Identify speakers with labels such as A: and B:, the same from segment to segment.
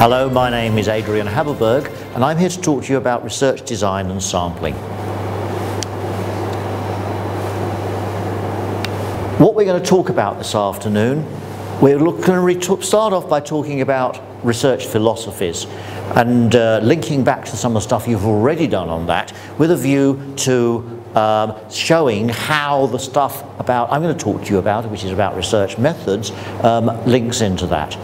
A: Hello, my name is Adrian Haberberg and I'm here to talk to you about research design and sampling. What we're going to talk about this afternoon, we're going to start off by talking about research philosophies and linking back to some of the stuff you've already done on that with a view to showing how the stuff I'm going to talk to you about, which is about research methods, links into that.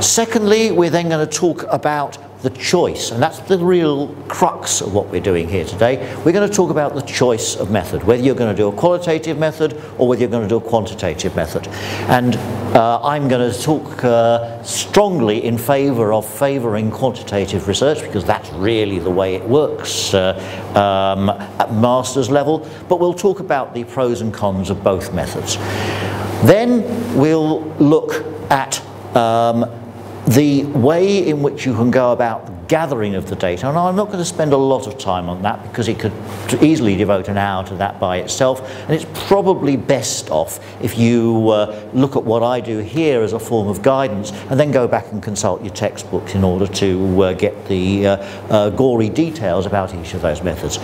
A: Secondly, we're then going to talk about the choice, and that's the real crux of what we're doing here today. We're going to talk about the choice of method, whether you're going to do a qualitative method or whether you're going to do a quantitative method. And I'm going to talk strongly in favour of favouring quantitative research, because that's really the way it works at master's level, but we'll talk about the pros and cons of both methods. Then we'll look at the way in which you can go about the gathering of the data, and I'm not going to spend a lot of time on that because it could easily devote an hour to that by itself, and it's probably best off if you look at what I do here as a form of guidance and then go back and consult your textbooks in order to get the gory details about each of those methods.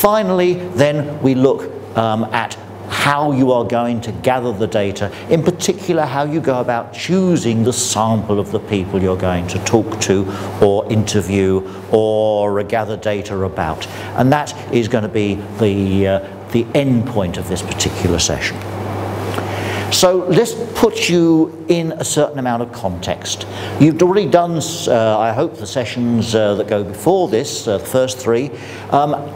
A: Finally, then we look at how you are going to gather the data, in particular how you go about choosing the sample of the people you're going to talk to or interview or gather data about. And that is going to be the end point of this particular session. So let's put you in a certain amount of context. You've already done, I hope, the sessions that go before this, the first three.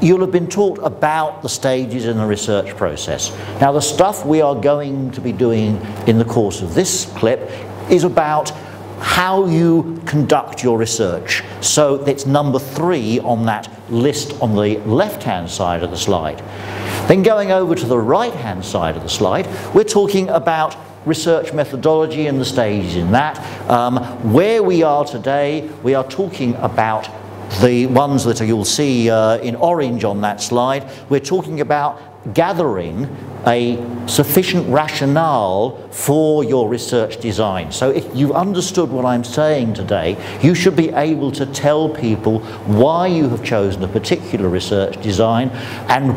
A: You'll have been taught about the stages in the research process. Now, the stuff we are going to be doing in the course of this clip is about how you conduct your research. So it's number 3 on that list on the left-hand side of the slide. Then going over to the right-hand side of the slide, we're talking about research methodology and the stages in that. Where we are today, we are talking about the ones that you'll see in orange on that slide. We're talking about gathering a sufficient rationale for your research design. So if you've understood what I'm saying today, you should be able to tell people why you have chosen a particular research design and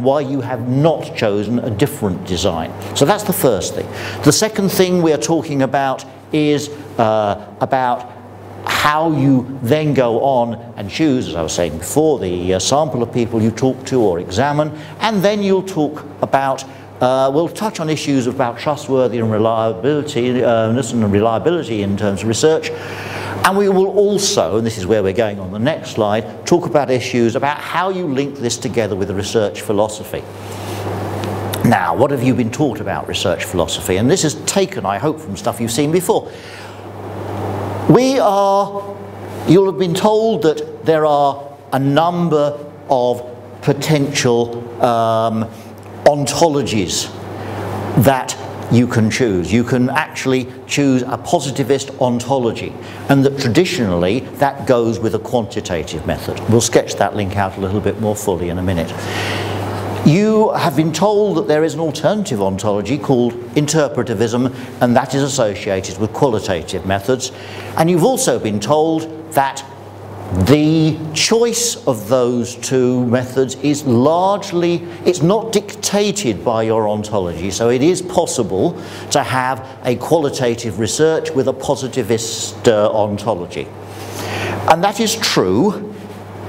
A: why you have not chosen a different design. So that's the first thing. The second thing we are talking about is about how you then go on and choose, as I was saying before, the sample of people you talk to or examine, and then you'll talk about, we'll touch on issues about trustworthiness and reliability in terms of research, and we will also, and this is where we're going on the next slide, talk about issues about how you link this together with the research philosophy. Now, what have you been taught about research philosophy? And this is taken, I hope, from stuff you've seen before. You'll have been told that there are a number of potential ontologies that you can choose. You can actually choose a positivist ontology, and that traditionally that goes with a quantitative method. We'll sketch that link out a little bit more fully in a minute. You have been told that there is an alternative ontology called interpretivism, and that is associated with qualitative methods. And you've also been told that the choice of those two methods is largely, it's not dictated by your ontology. So it is possible to have a qualitative research with a positivist ontology. And that is true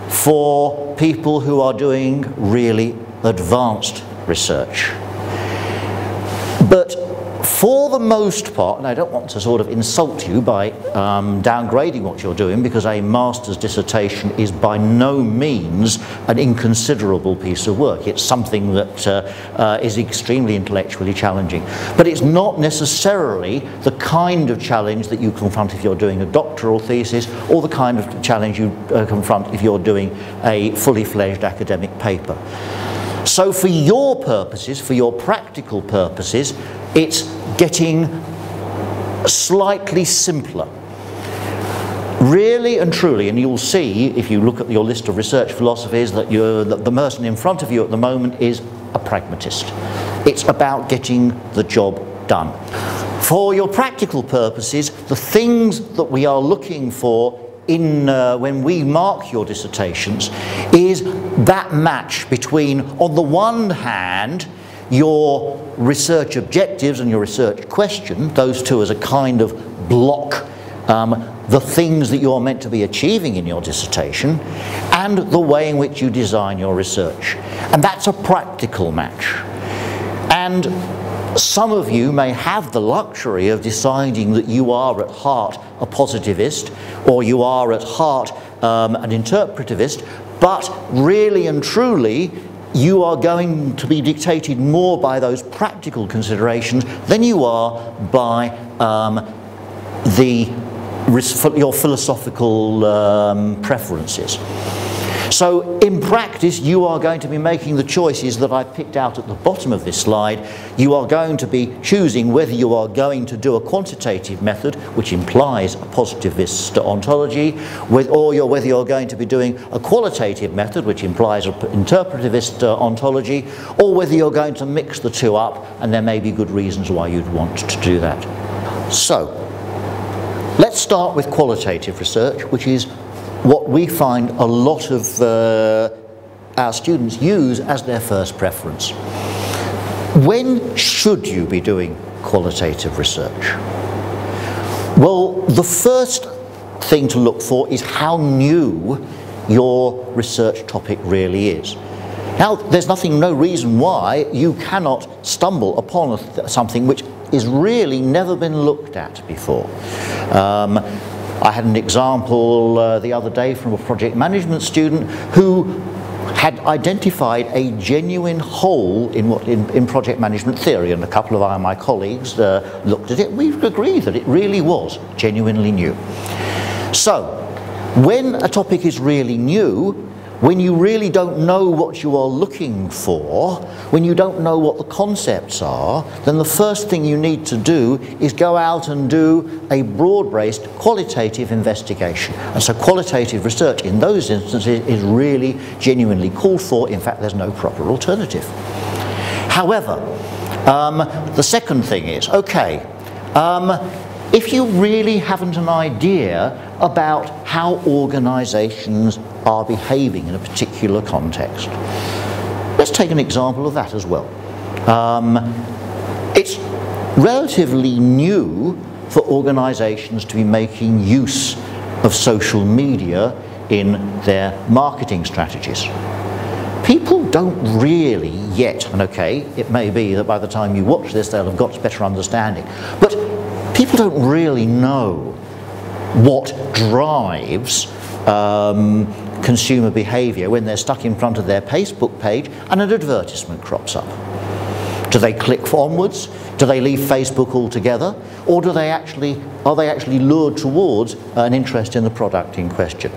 A: for people who are doing really advanced research. But for the most part, and I don't want to sort of insult you by downgrading what you're doing, because a master's dissertation is by no means an inconsiderable piece of work. It's something that is extremely intellectually challenging. But it's not necessarily the kind of challenge that you confront if you're doing a doctoral thesis, or the kind of challenge you confront if you're doing a fully fledged academic paper. So for your purposes, for your practical purposes, it's getting slightly simpler. Really and truly, and you'll see if you look at your list of research philosophies that the person in front of you at the moment is a pragmatist. It's about getting the job done. For your practical purposes, the things that we are looking for in when we mark your dissertations is that match between, on the one hand, your research objectives and your research question, those two as a kind of block, the things that you're meant to be achieving in your dissertation, and the way in which you design your research. And that's a practical match. And some of you may have the luxury of deciding that you are at heart a positivist, or you are at heart an interpretivist, but really and truly you are going to be dictated more by those practical considerations than you are by your philosophical preferences. So in practice, you are going to be making the choices that I picked out at the bottom of this slide. You are going to be choosing whether you are going to do a quantitative method, which implies a positivist ontology, or whether you're going to be doing a qualitative method, which implies an interpretivist ontology, or whether you're going to mix the two up, and there may be good reasons why you'd want to do that. So, let's start with qualitative research, which is what we find a lot of our students use as their first preference. When should you be doing qualitative research? Well, the first thing to look for is how new your research topic really is. Now, there's no reason why you cannot stumble upon something which is really never been looked at before. I had an example the other day from a project management student who had identified a genuine hole in project management theory, and a couple of my colleagues looked at it. We agreed that it really was genuinely new. So, when a topic is really new, when you really don't know what you are looking for, when you don't know what the concepts are, then the first thing you need to do is go out and do a broad-based qualitative investigation. And so qualitative research in those instances is really genuinely called for. In fact, there's no proper alternative. However, the second thing is, okay, if you really haven't an idea about how organisations are behaving in a particular context, let's take an example of that as well. It's relatively new for organisations to be making use of social media in their marketing strategies. People don't really yet, and okay, it may be that by the time you watch this they'll have got a better understanding, but people don't really know what drives consumer behaviour when they're stuck in front of their Facebook page and an advertisement crops up. Do they click onwards? Do they leave Facebook altogether? Or are they actually lured towards an interest in the product in question?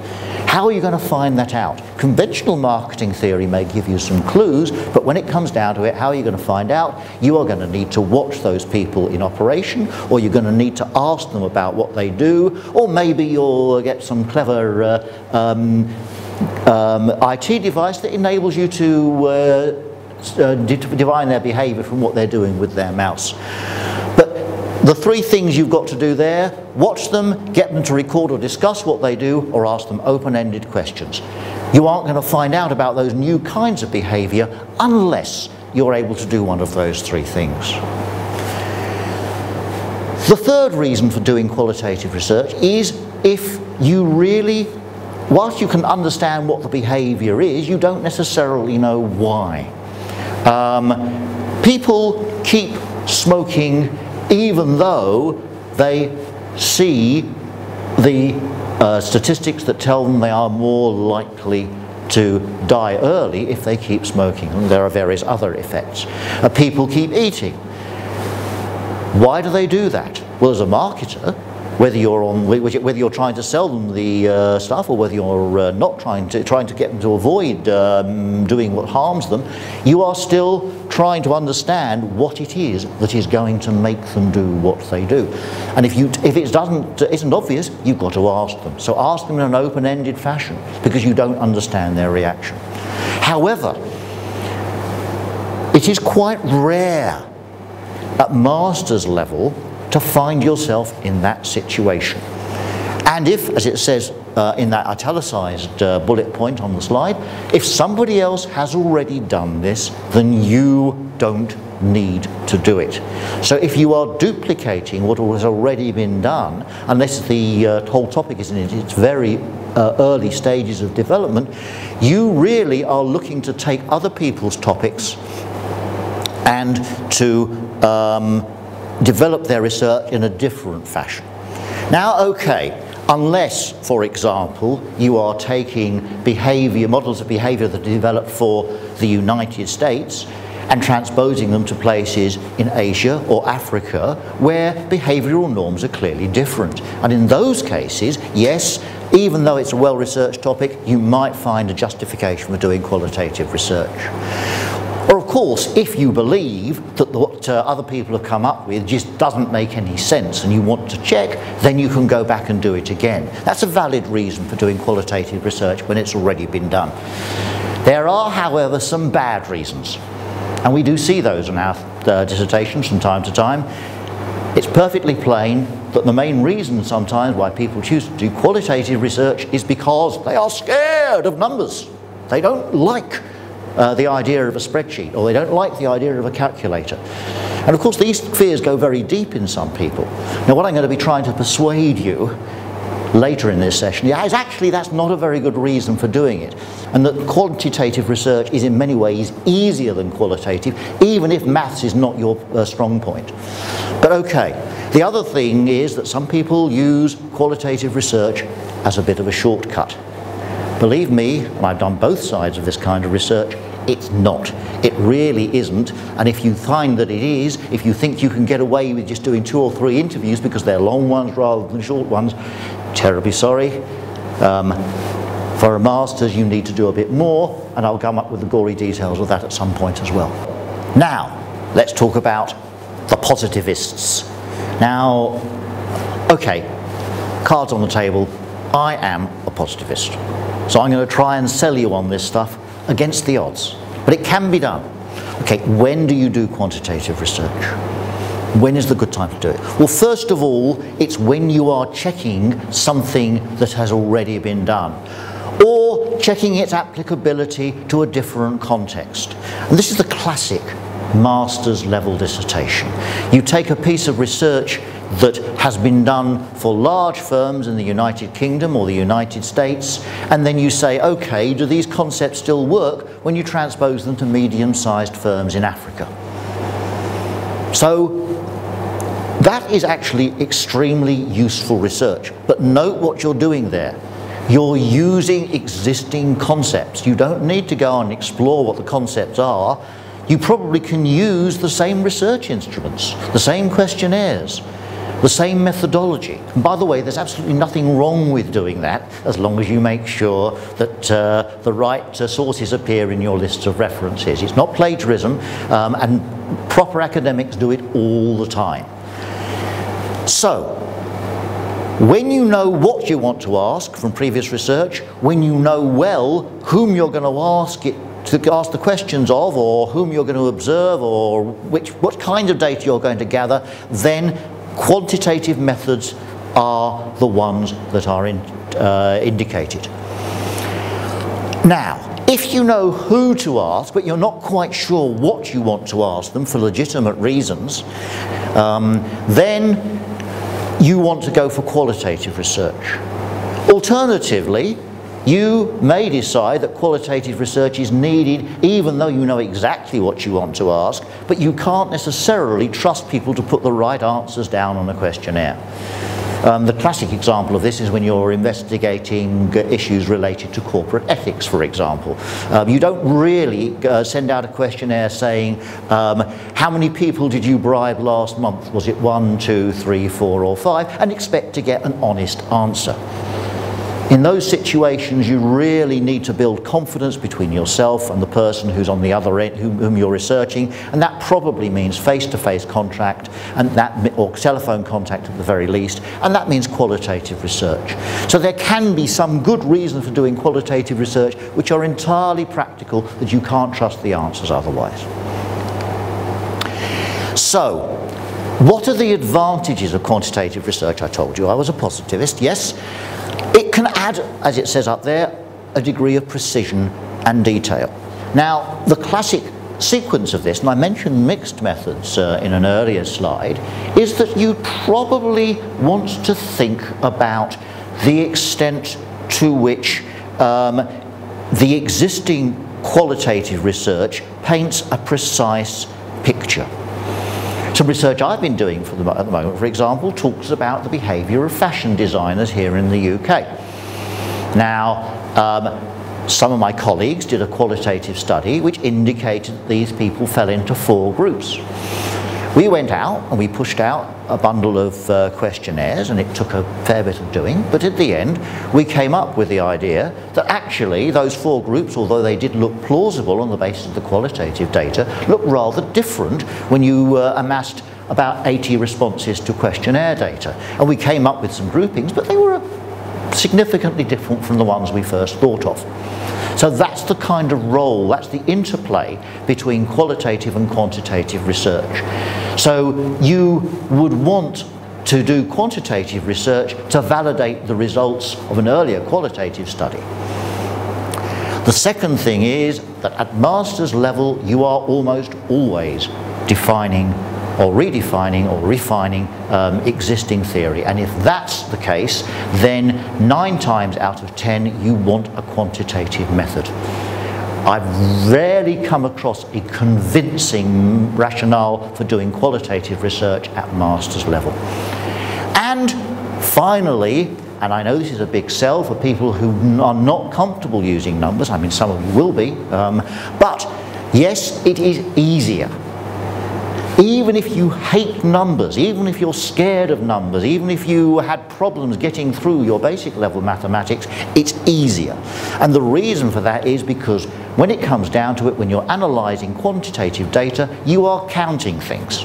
A: How are you going to find that out? Conventional marketing theory may give you some clues, but when it comes down to it, how are you going to find out? You are going to need to watch those people in operation, or you're going to need to ask them about what they do, or maybe you'll get some clever IT device that enables you to divine their behaviour from what they're doing with their mouse. But the three things you've got to do there: watch them, get them to record or discuss what they do, or ask them open-ended questions. You aren't going to find out about those new kinds of behaviour unless you're able to do one of those three things. The third reason for doing qualitative research is if you really, whilst you can understand what the behaviour is, you don't necessarily know why. People keep smoking even though they see the statistics that tell them they are more likely to die early if they keep smoking. And there are various other effects. People keep eating. Why do they do that? Well, as a marketer, whether you're trying to sell them the stuff, or whether you're not trying to get them to avoid doing what harms them, you are still trying to understand what it is that is going to make them do what they do. And if it isn't obvious, you've got to ask them. So ask them in an open-ended fashion, because you don't understand their reaction. However, it is quite rare at master's level to to find yourself in that situation. And if, as it says in that italicized bullet point on the slide, if somebody else has already done this, then you don't need to do it. So if you are duplicating what has already been done, unless the whole topic is in its very early stages of development, you really are looking to take other people's topics and to develop their research in a different fashion. Now, okay, unless, for example, you are taking models of behavior that are developed for the United States and transposing them to places in Asia or Africa where behavioral norms are clearly different. And in those cases, yes, even though it's a well-researched topic, you might find a justification for doing qualitative research. Or of course, if you believe that what other people have come up with just doesn't make any sense and you want to check, then you can go back and do it again. That's a valid reason for doing qualitative research when it's already been done. There are, however, some bad reasons. And we do see those in our dissertations from time to time. It's perfectly plain that the main reason sometimes why people choose to do qualitative research is because they are scared of numbers. They don't like the idea of a spreadsheet, or they don't like the idea of a calculator. And of course these fears go very deep in some people. Now what I'm going to be trying to persuade you later in this session is actually that's not a very good reason for doing it, and that quantitative research is in many ways easier than qualitative, even if maths is not your strong point. But okay, the other thing is that some people use qualitative research as a bit of a shortcut. Believe me, and I've done both sides of this kind of research, it's not. It really isn't. And if you find that it is, if you think you can get away with just doing 2 or 3 interviews because they're long ones rather than short ones, terribly sorry. For a master's you need to do a bit more, and I'll come up with the gory details of that at some point as well. Now, let's talk about the positivists. Now, okay, cards on the table, I am a positivist. So I'm going to try and sell you on this stuff against the odds. But it can be done. Okay, when do you do quantitative research? When is the good time to do it? Well, first of all, it's when you are checking something that has already been done, or checking its applicability to a different context. And this is the classic master's level dissertation. You take a piece of research that has been done for large firms in the United Kingdom or the United States, and then you say, okay, do these concepts still work when you transpose them to medium-sized firms in Africa? So that is actually extremely useful research. But note what you're doing there. You're using existing concepts. You don't need to go and explore what the concepts are. You probably can use the same research instruments, the same questionnaires, the same methodology. And by the way, there's absolutely nothing wrong with doing that, as long as you make sure that the right sources appear in your lists of references. It's not plagiarism, and proper academics do it all the time. So, when you know what you want to ask from previous research, when you know well whom you're going to ask the questions of, or whom you're going to observe, or what kind of data you're going to gather, then quantitative methods are the ones that are indicated. Now, if you know who to ask, but you're not quite sure what you want to ask them for legitimate reasons, then you want to go for qualitative research. Alternatively, you may decide that qualitative research is needed even though you know exactly what you want to ask, but you can't necessarily trust people to put the right answers down on a questionnaire. The classic example of this is when you're investigating issues related to corporate ethics, for example. You don't really send out a questionnaire saying, how many people did you bribe last month? Was it 1, 2, 3, 4 or 5? And expect to get an honest answer. In those situations, you really need to build confidence between yourself and the person who's on the other end, whom you're researching, and that probably means face-to-face contact, or telephone contact at the very least, and that means qualitative research. So there can be some good reasons for doing qualitative research which are entirely practical, that you can't trust the answers otherwise. So, What are the advantages of quantitative research? I told you I was a positivist, yes. It can add, as it says up there, a degree of precision and detail. Now, the classic sequence of this, and I mentioned mixed methods in an earlier slide, is that you probably want to think about the extent to which the existing qualitative research paints a precise picture. Some research I've been doing at the moment, for example, talks about the behaviour of fashion designers here in the UK. Now, some of my colleagues did a qualitative study which indicated that these people fell into 4 groups. We went out and we pushed out a bundle of questionnaires, and it took a fair bit of doing, but at the end we came up with the idea that actually those 4 groups, although they did look plausible on the basis of the qualitative data, looked rather different when you amassed about 80 responses to questionnaire data. And we came up with some groupings, but they were significantly different from the ones we first thought of. So that's the kind of role, that's the interplay between qualitative and quantitative research. So you would want to do quantitative research to validate the results of an earlier qualitative study. The second thing is that at master's level you are almost always defining or redefining or refining existing theory, and if that's the case, then 9 times out of 10 you want a quantitative method. I've rarely come across a convincing rationale for doing qualitative research at master's level. And finally, and I know this is a big sell for people who are not comfortable using numbers, I mean some of you will be, but yes, it is easier. Even if you hate numbers, even if you're scared of numbers, even if you had problems getting through your basic level mathematics, it's easier. And the reason for that is because when it comes down to it, when you're analysing quantitative data, you are counting things.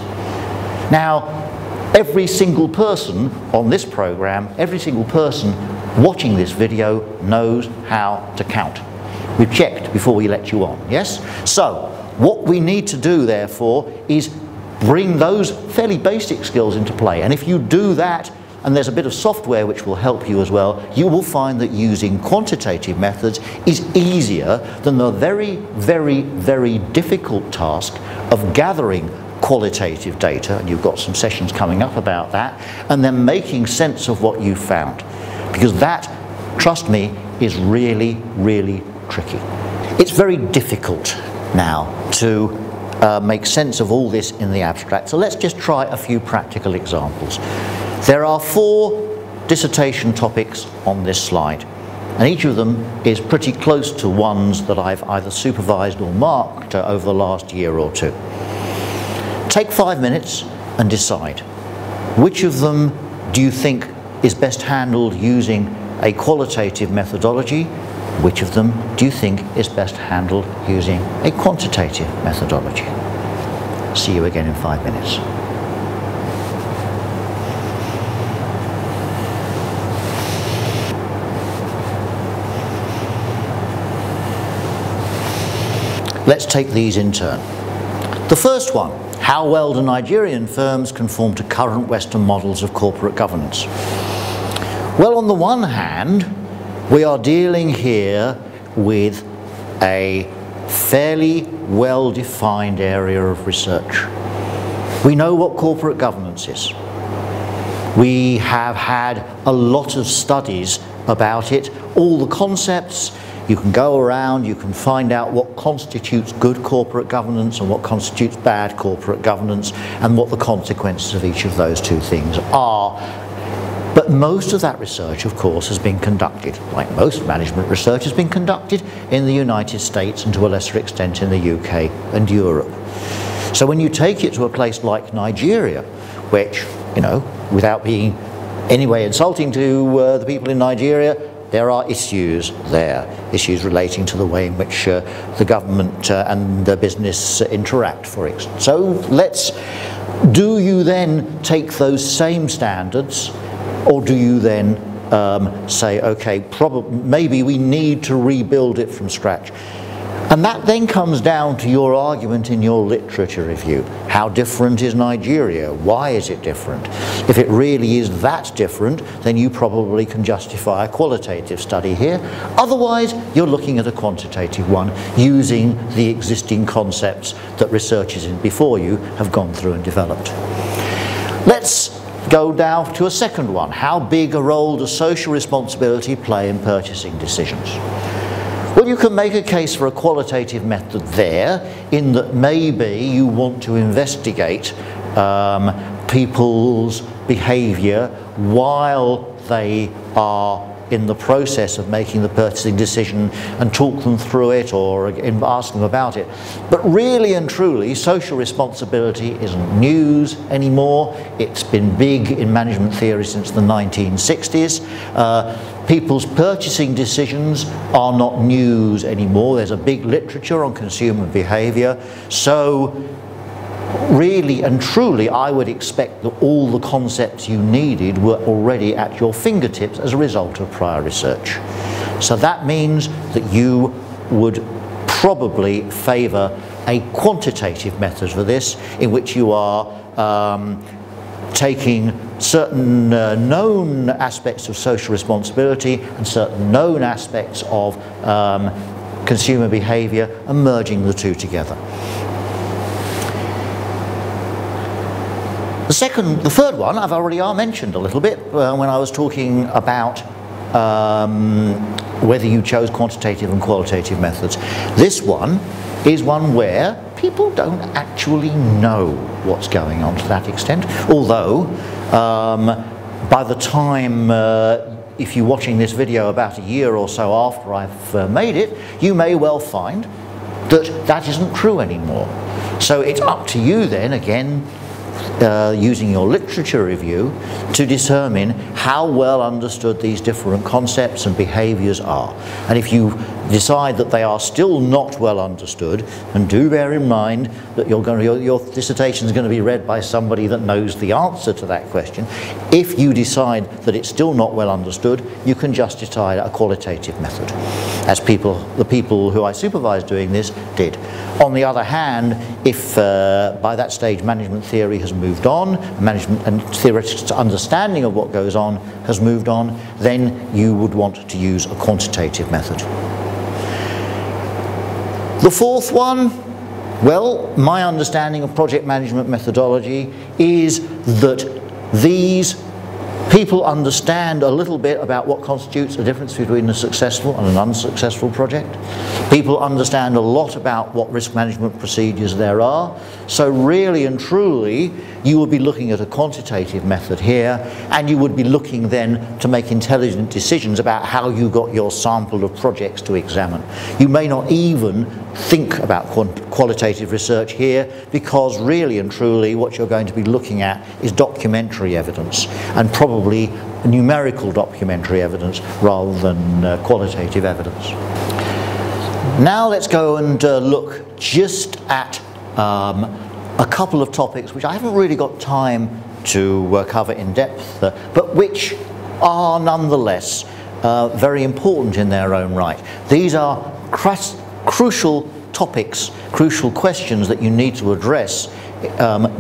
A: Now, every single person on this programme, every single person watching this video knows how to count. We've checked before we let you on, yes? So, what we need to do, therefore, is bring those fairly basic skills into play. And if you do that, and there's a bit of software which will help you as well, you will find that using quantitative methods is easier than the very, very, very difficult task of gathering qualitative data, and you've got some sessions coming up about that, and then making sense of what you found. Because that, trust me, is really, really tricky. It's very difficult now to make sense of all this in the abstract. So let's just try a few practical examples. There are 4 dissertation topics on this slide, and each of them is pretty close to ones that I've either supervised or marked over the last year or 2. Take 5 minutes and decide which of them do you think is best handled using a qualitative methodology. Which of them do you think is best handled using a quantitative methodology? See you again in 5 minutes. Let's take these in turn. The first one, how well do Nigerian firms conform to current Western models of corporate governance? Well, on the one hand, we are dealing here with a fairly well-defined area of research. We know what corporate governance is. We have had a lot of studies about it, all the concepts. You can go around, you can find out what constitutes good corporate governance and what constitutes bad corporate governance, and what the consequences of each of those 2 things are. But most of that research, of course, has been conducted, like most management research, has been conducted in the United States and to a lesser extent in the UK and Europe. So when you take it to a place like Nigeria, which, you know, without being any way insulting to the people in Nigeria, there are issues there, issues relating to the way in which the government and the business interact, for example. So do you then take those same standards, or do you then say, okay, maybe we need to rebuild it from scratch? And that then comes down to your argument in your literature review. How different is Nigeria? Why is it different? If it really is that different, then you probably can justify a qualitative study here. Otherwise, you're looking at a quantitative one using the existing concepts that researchers before you have gone through and developed. Let's go now to a second one. How big a role does social responsibility play in purchasing decisions? Well, you can make a case for a qualitative method there, in that maybe you want to investigate people's behaviour while they are in the process of making the purchasing decision and talk them through it or ask them about it. But really and truly, social responsibility isn't news anymore. It's been big in management theory since the 1960s. People's purchasing decisions are not news anymore. There's a big literature on consumer behaviour. So really and truly, I would expect that all the concepts you needed were already at your fingertips as a result of prior research. So that means that you would probably favour a quantitative method for this, in which you are taking certain known aspects of social responsibility and certain known aspects of consumer behaviour and merging the two together. The third one I've already mentioned a little bit when I was talking about whether you chose quantitative and qualitative methods. This one is one where people don't actually know what's going on to that extent, although by the time if you're watching this video about a year or so after I've made it, you may well find that that isn't true anymore. So it's up to you then, again, using your literature review, to determine how well understood these different concepts and behaviours are. And if you decide that they are still not well understood, and do bear in mind that your dissertation is going to be read by somebody that knows the answer to that question, if you decide that it's still not well understood, you can justify a qualitative method, as the people who I supervised doing this did. On the other hand, if by that stage management theory has moved on, management and theoretical understanding of what goes on has moved on, then you would want to use a quantitative method. The fourth one, well, my understanding of project management methodology is that these people understand a little bit about what constitutes the difference between a successful and an unsuccessful project. People understand a lot about what risk management procedures there are. So really and truly, you would be looking at a quantitative method here, and you would be looking then to make intelligent decisions about how you got your sample of projects to examine. You may not even think about qualitative research here, because really and truly what you're going to be looking at is documentary evidence, and probably numerical documentary evidence rather than qualitative evidence. Now let's go and look just at a couple of topics which I haven't really got time to cover in depth, but which are nonetheless very important in their own right. These are crucial topics, crucial questions that you need to address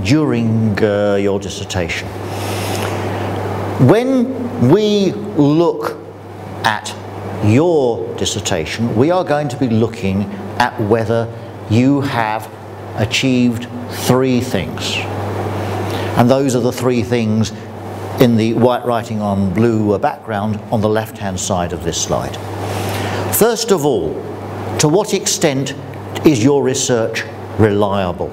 A: during your dissertation. When we look at your dissertation, we are going to be looking at whether you have achieved three things. And those are the three things in the white writing on blue background on the left-hand side of this slide. First of all, to what extent is your research reliable?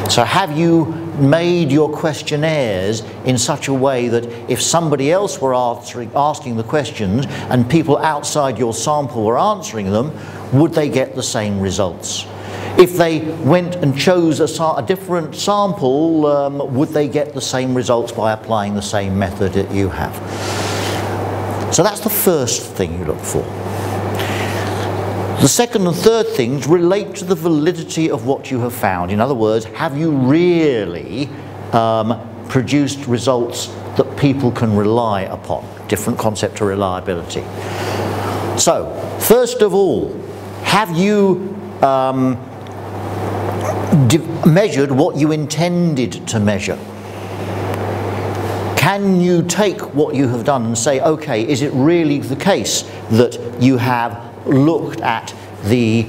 A: So have you made your questionnaires in such a way that if somebody else were asking the questions and people outside your sample were answering them, would they get the same results? If they went and chose a different sample, would they get the same results by applying the same method that you have? So that's the first thing you look for. The second and third things relate to the validity of what you have found. In other words, have you really produced results that people can rely upon? Different concept of reliability. So, first of all, have you measured what you intended to measure? Can you take what you have done and say, okay, is it really the case that you have looked at the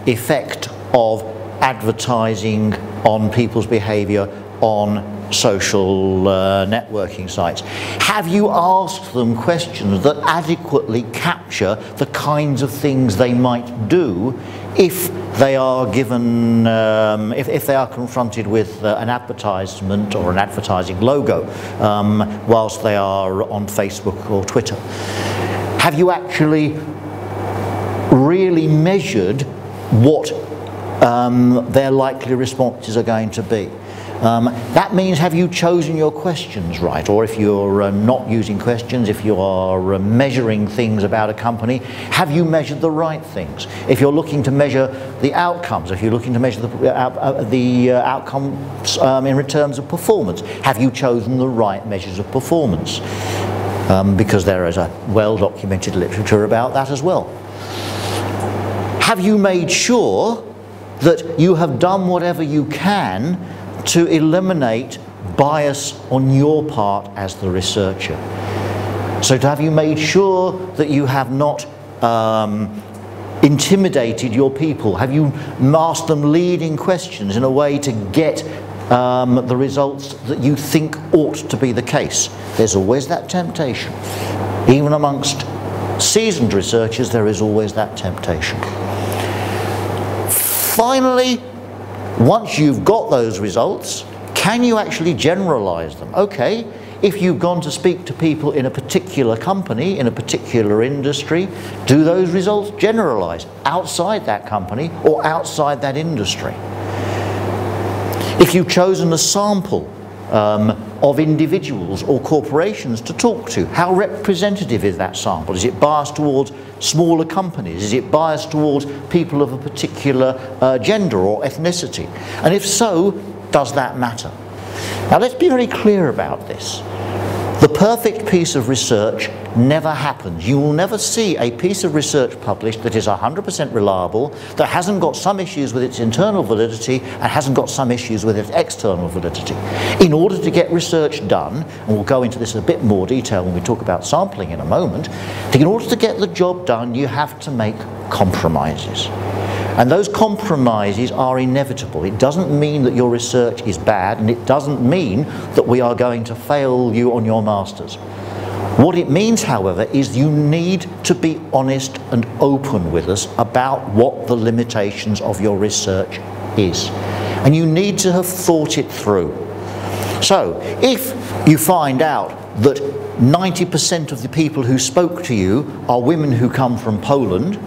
A: effect of advertising on people's behaviour on social networking sites? Have you asked them questions that adequately capture the kinds of things they might do if they are given, if they are confronted with an advertisement or an advertising logo whilst they are on Facebook or Twitter? Have you actually really measured what their likely responses are going to be? That means, have you chosen your questions right? Or if you're not using questions, if you are measuring things about a company, have you measured the right things? If you're looking to measure the outcomes, if you're looking to measure the outcomes in terms of performance, have you chosen the right measures of performance? Because there is a well-documented literature about that as well. Have you made sure that you have done whatever you can to eliminate bias on your part as the researcher? So have you made sure that you have not intimidated your people? Have you asked them leading questions in a way to get the results that you think ought to be the case? There's always that temptation. Even amongst seasoned researchers, there is always that temptation. Finally, once you've got those results, can you actually generalize them? Okay, if you've gone to speak to people in a particular company, in a particular industry, do those results generalize outside that company or outside that industry? If you've chosen a sample of individuals or corporations to talk to, how representative is that sample? Is it biased towards smaller companies? Is it biased towards people of a particular gender or ethnicity? And if so, does that matter? Now let's be very clear about this. The perfect piece of research never happens. You will never see a piece of research published that is 100% reliable, that hasn't got some issues with its internal validity and hasn't got some issues with its external validity. In order to get research done, and we'll go into this in a bit more detail when we talk about sampling in a moment, in order to get the job done, you have to make compromises. And those compromises are inevitable. It doesn't mean that your research is bad, and it doesn't mean that we are going to fail you on your masters. What it means, however, is you need to be honest and open with us about what the limitations of your research is. And you need to have thought it through. So, if you find out that 90% of the people who spoke to you are women who come from Poland,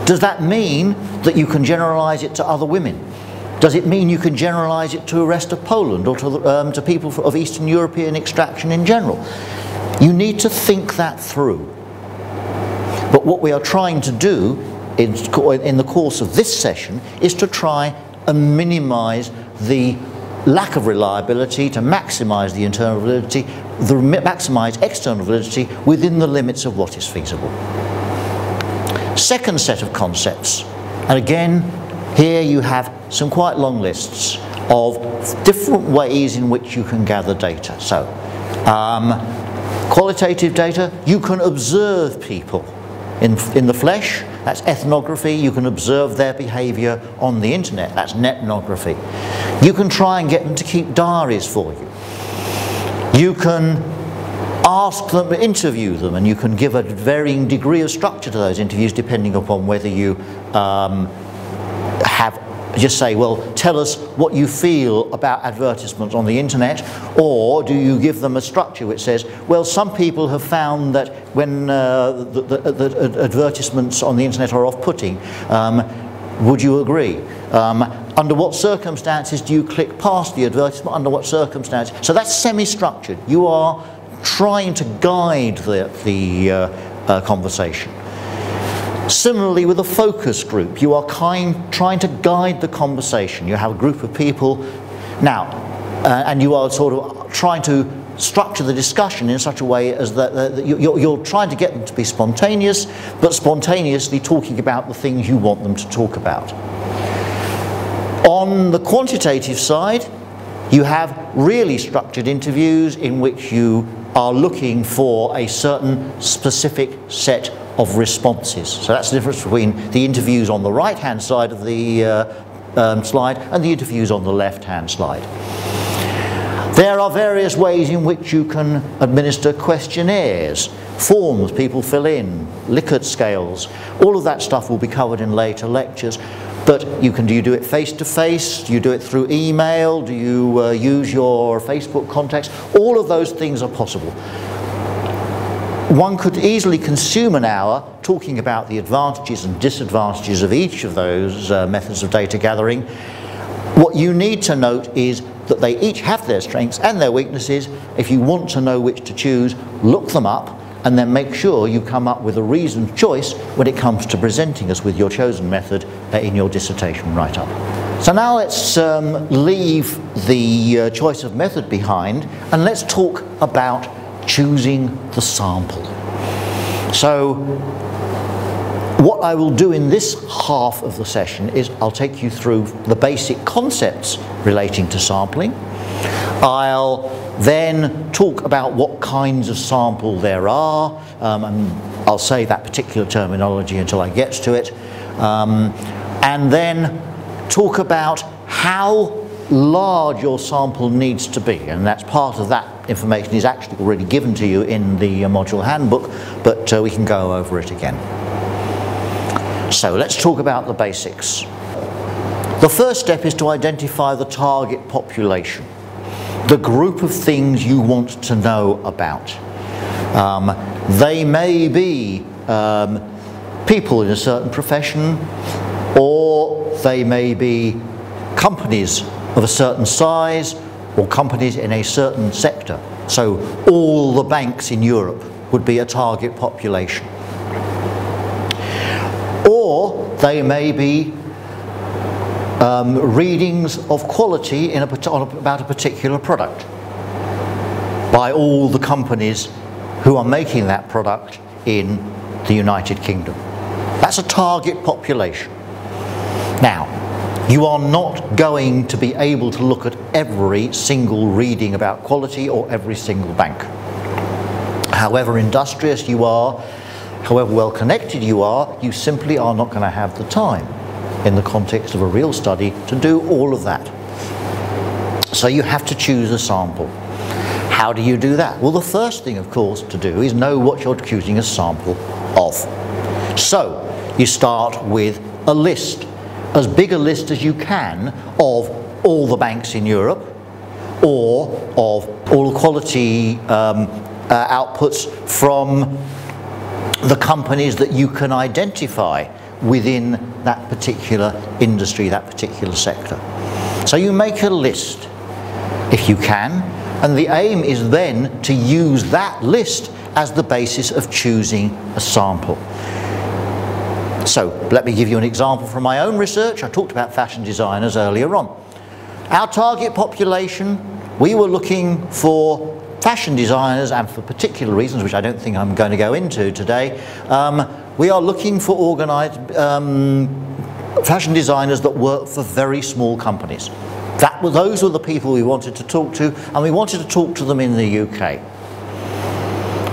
A: does that mean that you can generalize it to other women? Does it mean you can generalize it to the rest of Poland or to people of Eastern European extraction in general? You need to think that through. But what we are trying to do in the course of this session is to try and minimize the lack of reliability, to maximize the internal validity, maximize external validity within the limits of what is feasible. Second set of concepts, and again, here you have some quite long lists of different ways in which you can gather data. So, qualitative data, you can observe people in the flesh, that's ethnography. You can observe their behaviour on the internet, that's netnography. You can try and get them to keep diaries for you. You can ask them, interview them, and you can give a varying degree of structure to those interviews depending upon whether you just say, well, tell us what you feel about advertisements on the internet, or do you give them a structure which says, well, some people have found that when the advertisements on the internet are off-putting, would you agree? Under what circumstances do you click past the advertisement? Under what circumstances? So that's semi-structured. You are trying to guide the conversation. Similarly with a focus group, you are trying to guide the conversation. You have a group of people now, and you are sort of trying to structure the discussion in such a way as that you're trying to get them to be spontaneous, but spontaneously talking about the things you want them to talk about. On the quantitative side, you have really structured interviews in which you are looking for a certain specific set of responses. So that's the difference between the interviews on the right-hand side of the slide and the interviews on the left-hand slide. There are various ways in which you can administer questionnaires, forms people fill in, Likert scales. All of that stuff will be covered in later lectures. But do you do it face-to-face? Do you do it through email? Do you use your Facebook contacts? All of those things are possible. One could easily consume an hour talking about the advantages and disadvantages of each of those methods of data gathering. What you need to note is that they each have their strengths and their weaknesses. If you want to know which to choose, look them up and then make sure you come up with a reasoned choice when it comes to presenting us with your chosen method in your dissertation write-up. So now let's leave the choice of method behind and let's talk about choosing the sample. So what I will do in this half of the session is I'll take you through the basic concepts relating to sampling. I'll then talk about what kinds of sample there are, and I'll say that particular terminology until I get to it, and then talk about how large your sample needs to be, and that's part of that information is actually already given to you in the module handbook, but we can go over it again. So let's talk about the basics. The first step is to identify the target population, the group of things you want to know about. They may be people in a certain profession, or they may be companies of a certain size, or companies in a certain sector. So all the banks in Europe would be a target population. Or they may be readings of quality about a particular product by all the companies who are making that product in the United Kingdom. That's a target population. Now, you are not going to be able to look at every single reading about quality or every single bank. However industrious you are, however well connected you are, you simply are not going to have the time in the context of a real study to do all of that. So you have to choose a sample. How do you do that? Well, the first thing, of course, to do is know what you're choosing a sample of. So you start with a list, as big a list as you can of all the banks in Europe, or of all the quality outputs from the companies that you can identify within that particular industry, that particular sector. So you make a list if you can, and the aim is then to use that list as the basis of choosing a sample. So let me give you an example from my own research. I talked about fashion designers earlier on. Our target population, we were looking for fashion designers, and for particular reasons which I don't think I'm going to go into today, we are looking for organised fashion designers that work for very small companies. Those were the people we wanted to talk to, and we wanted to talk to them in the UK.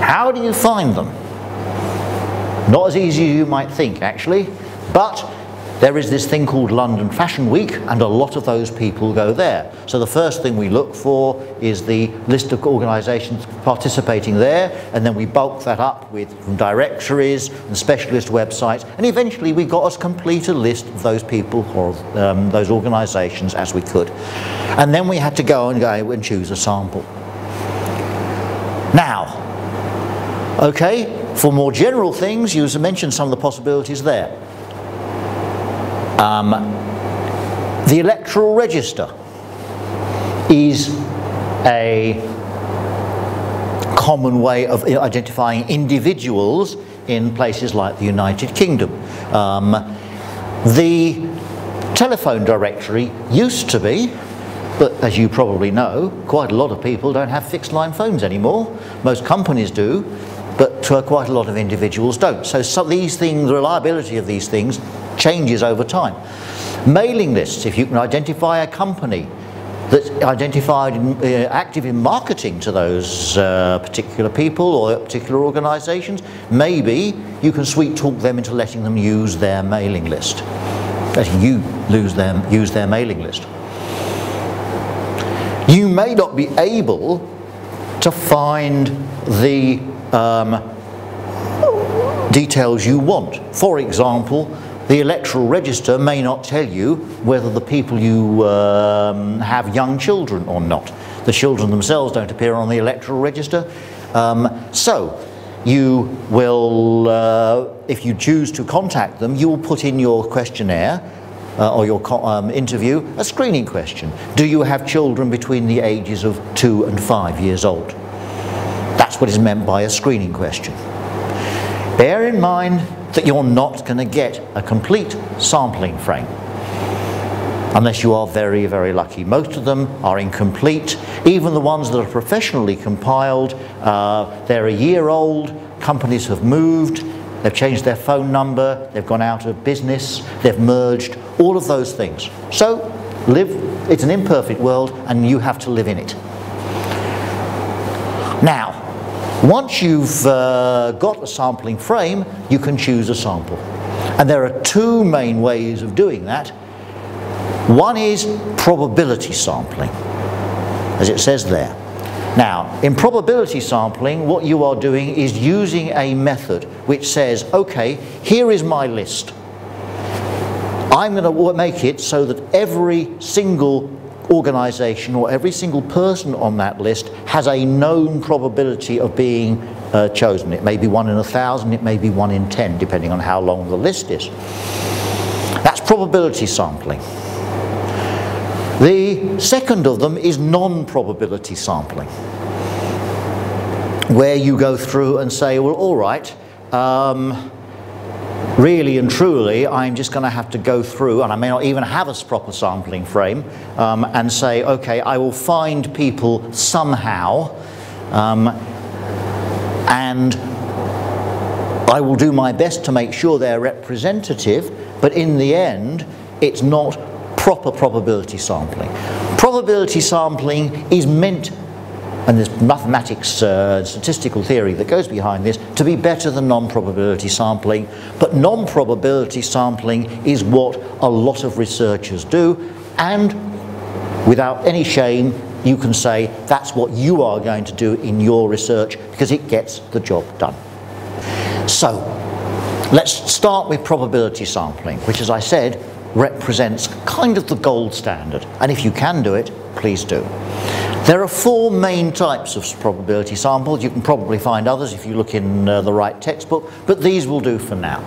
A: How do you find them? Not as easy as you might think, actually, but there is this thing called London Fashion Week, and a lot of those people go there. So the first thing we look for is the list of organisations participating there, and then we bulk that up with directories and specialist websites, and eventually we got as complete a list of those people or those organisations as we could. And then we had to go and choose a sample. Now, okay, for more general things, you mentioned some of the possibilities there. The electoral register is a common way of identifying individuals in places like the United Kingdom. The telephone directory used to be But as you probably know, quite a lot of people don't have fixed line phones anymore. Most companies do, but quite a lot of individuals don't. So these things, the reliability of these things changes over time. Mailing lists, if you can identify a company that's identified active in marketing to those particular people or particular organisations, maybe you can sweet talk them into letting them use their mailing list. Letting you use their mailing list. You may not be able to find the details you want. For example, the electoral register may not tell you whether the people you have young children or not. The children themselves don't appear on the electoral register. So you will, if you choose to contact them, you will put in your questionnaire or your interview a screening question. Do you have children between the ages of 2 and 5 years old? That's what is meant by a screening question. Bear in mind that you're not going to get a complete sampling frame unless you are very, very lucky. Most of them are incomplete. Even the ones that are professionally compiled, they're a year old, companies have moved, they've changed their phone number, they've gone out of business, they've merged, all of those things. So it's an imperfect world and you have to live in it. Now, once you've got a sampling frame, you can choose a sample. And there are two main ways of doing that. One is probability sampling, as it says there. Now, in probability sampling, what you are doing is using a method which says, okay, here is my list. I'm going to make it so that every single organisation or every single person on that list has a known probability of being chosen. It may be 1 in 1,000, it may be 1 in 10, depending on how long the list is. That's probability sampling. The second of them is non-probability sampling, where you go through and say, well, all right, really and truly, I'm just going to have to go through, and I may not even have a proper sampling frame, and say, okay, I will find people somehow, and I will do my best to make sure they're representative, but in the end, it's not proper probability sampling. Probability sampling is meant, and there's mathematics and statistical theory that goes behind this, to be better than non-probability sampling, but non-probability sampling is what a lot of researchers do, and without any shame you can say that's what you are going to do in your research because it gets the job done. So let's start with probability sampling, which, as I said, represents kind of the gold standard, and if you can do it, please do. There are 4 main types of probability samples. You can probably find others if you look in the right textbook, but these will do for now.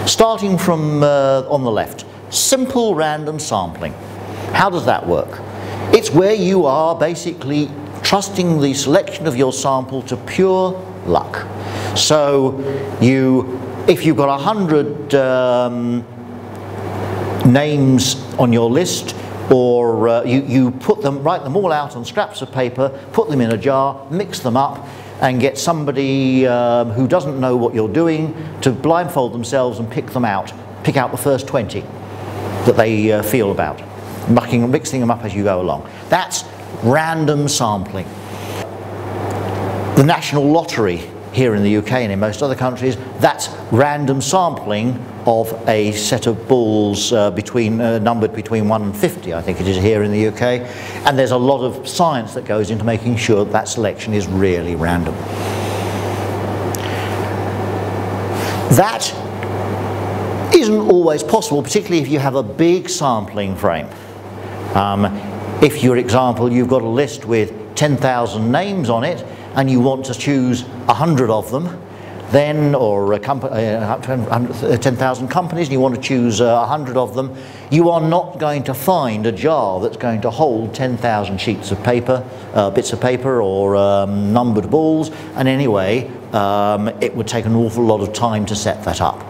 A: Starting from on the left, simple random sampling. How does that work? It's where you are basically trusting the selection of your sample to pure luck. So if you've got 100 names on your list, or you write them all out on scraps of paper, put them in a jar, mix them up, and get somebody who doesn't know what you're doing to blindfold themselves and pick out the first 20 that they feel about, mixing them up as you go along. That's random sampling. The National Lottery here in the UK and in most other countries, that's random sampling of a set of balls numbered between 1 and 50, I think it is here in the UK, and there's a lot of science that goes into making sure that selection is really random. That isn't always possible, particularly if you have a big sampling frame. If, for example, you've got a list with 10,000 names on it and you want to choose 100 of them, then, or 10,000 companies and you want to choose 100 of them, you are not going to find a jar that's going to hold 10,000 sheets of paper, bits of paper, or numbered balls, and anyway, it would take an awful lot of time to set that up.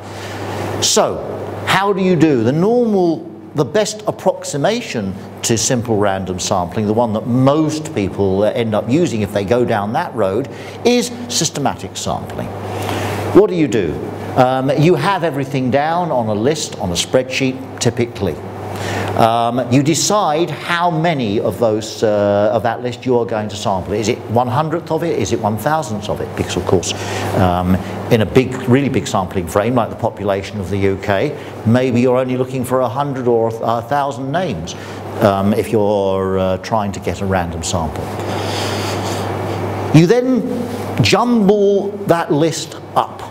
A: So, how do you do? The normal the best approximation to simple random sampling, the one that most people end up using if they go down that road, is systematic sampling. What do? You have everything down on a list, on a spreadsheet, typically. You decide how many of those of that list you are going to sample. Is it 1/100th of it? Is it 1,000th of it? Because of course, in a really big sampling frame like the population of the UK, maybe you're only looking for 100 or 1,000 names if you're trying to get a random sample. You then jumble that list up.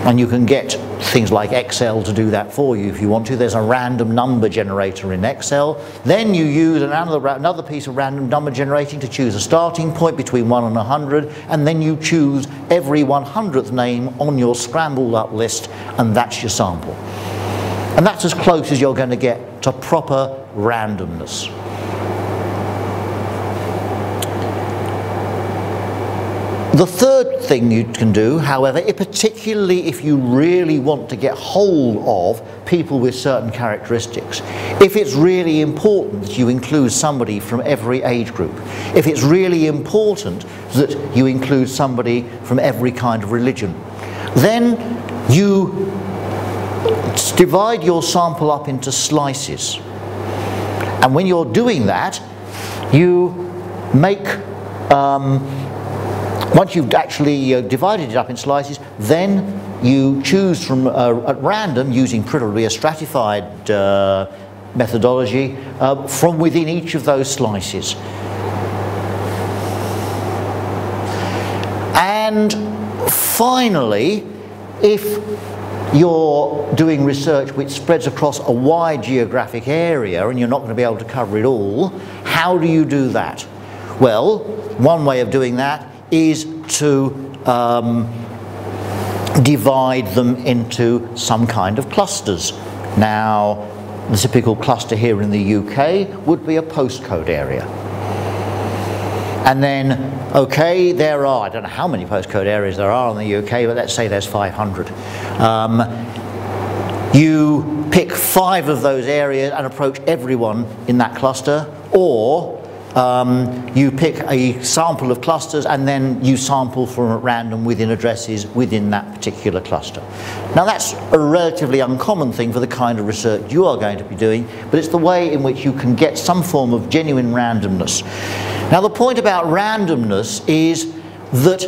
A: And you can get things like Excel to do that for you if you want to. There's a random number generator in Excel. Then you use another piece of random number generating to choose a starting point between 1 and 100, and then you choose every 100th name on your scrambled up list, and that's your sample. And that's as close as you're going to get to proper randomness. The third thing you can do, however, particularly if you really want to get hold of people with certain characteristics, if it's really important that you include somebody from every age group, if it's really important that you include somebody from every kind of religion, then you divide your sample up into slices. And when you're doing that, you make once you've actually divided it up in slices, then you choose from at random, using probably a stratified methodology, from within each of those slices. And finally, if you're doing research which spreads across a wide geographic area and you're not going to be able to cover it all, how do you do that? Well, one way of doing that is to divide them into some kind of clusters. Now, the typical cluster here in the UK would be a postcode area. And then, okay, there are, I don't know how many postcode areas there are in the UK, but let's say there's 500. You pick 5 of those areas and approach everyone in that cluster, or you pick a sample of clusters and then you sample from at random within addresses within that particular cluster. Now that's a relatively uncommon thing for the kind of research you are going to be doing, but it's the way in which you can get some form of genuine randomness. Now the point about randomness is that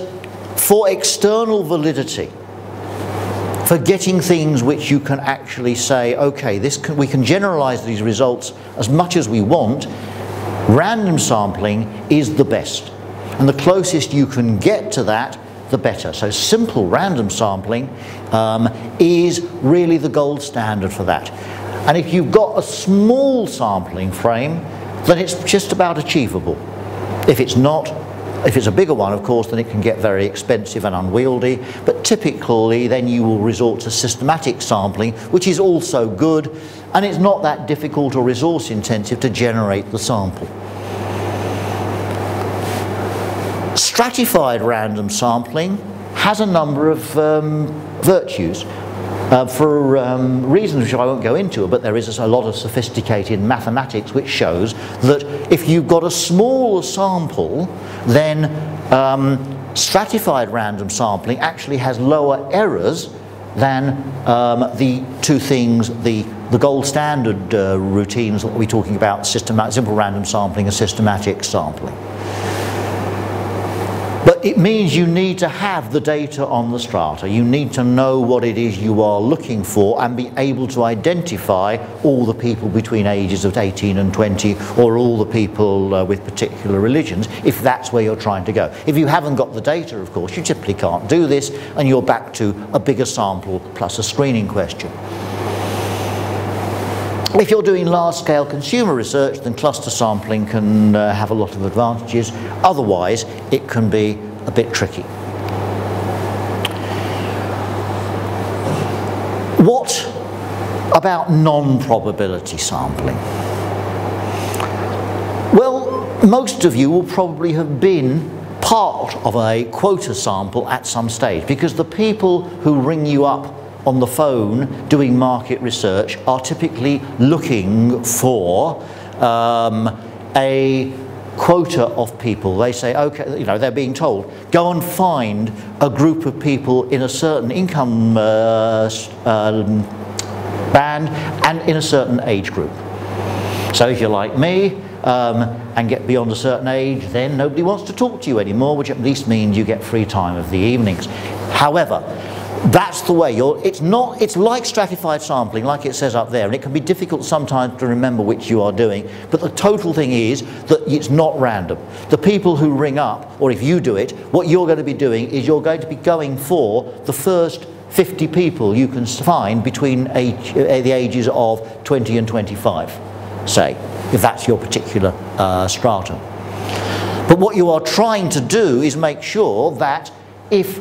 A: for external validity, for getting things which you can actually say, okay, we can generalize these results as much as we want, random sampling is the best, and the closest you can get to that, the better. So simple random sampling is really the gold standard for that. And if you've got a small sampling frame, then it's just about achievable. If it's not, if it's a bigger one, of course, then it can get very expensive and unwieldy, but typically then you will resort to systematic sampling, which is also good, and it's not that difficult or resource intensive to generate the sample. Stratified random sampling has a number of virtues. For reasons which I won't go into, but there is a lot of sophisticated mathematics which shows that if you've got a smaller sample, then stratified random sampling actually has lower errors than the two things, the gold standard routines that we're talking about, simple random sampling and systematic sampling. But it means you need to have the data on the strata. You need to know what it is you are looking for and be able to identify all the people between ages of 18 and 20, or all the people with particular religions, if that's where you're trying to go. If you haven't got the data, of course, you simply can't do this, and you're back to a bigger sample plus a screening question. If you're doing large-scale consumer research, then cluster sampling can have a lot of advantages. Otherwise, it can be a bit tricky. What about non-probability sampling? Well, most of you will probably have been part of a quota sample at some stage, because the people who ring you up on the phone doing market research are typically looking for a quota of people. They say, okay, you know, they're being told, go and find a group of people in a certain income band and in a certain age group. So if you're like me and get beyond a certain age, then nobody wants to talk to you anymore, which at least means you get free time of the evenings. However, that's the way it's like stratified sampling, like it says up there, and it can be difficult sometimes to remember which you are doing, but the total thing is that it's not random. The people who ring up, or if you do it, what you're going to be doing is you're going to be going for the first 50 people you can find between the ages of 20 and 25, say, if that's your particular stratum. But what you are trying to do is make sure that if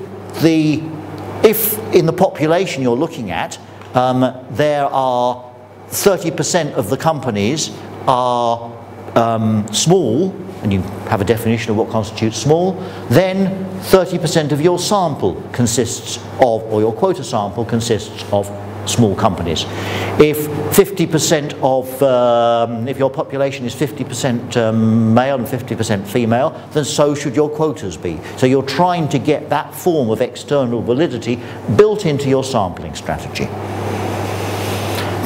A: in the population you're looking at, there are 30% of the companies are small, and you have a definition of what constitutes small, then 30% of your sample consists of, or your quota sample consists of small companies. If 50% of, if your population is 50% male and 50% female, then so should your quotas be. So you're trying to get that form of external validity built into your sampling strategy.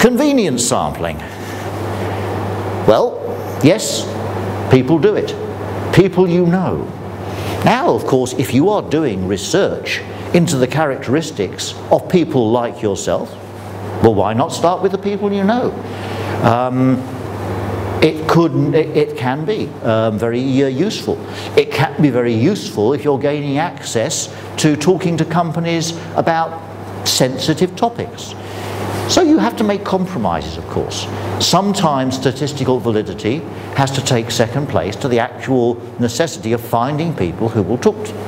A: Convenience sampling. Well, yes, people do it. People you know. Now, of course, if you are doing research into the characteristics of people like yourself, well, why not start with the people you know? It can be very useful. It can be very useful if you're gaining access to talking to companies about sensitive topics. So you have to make compromises, of course. Sometimes statistical validity has to take second place to the actual necessity of finding people who will talk to you.